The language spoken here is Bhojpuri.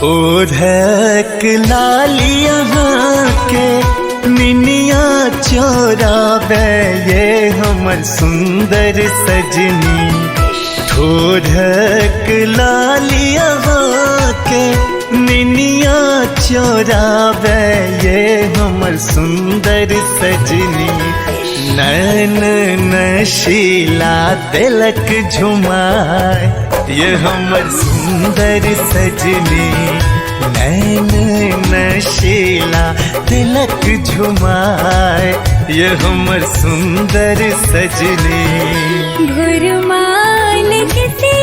ठोरक लाली यहाँ के निनिया चोरावे ये हमर सुंदर सजनी। ठोरक लाली यहाँ के निनिया चोरावे ये हमर सुंदर सजनी। नैन नशीला तिलक झुमाए ये हमर सुंदर सजनी। नैन नशीला तिलक झुमाए ये हमर सुंदर सजनी। घुरमाल किसी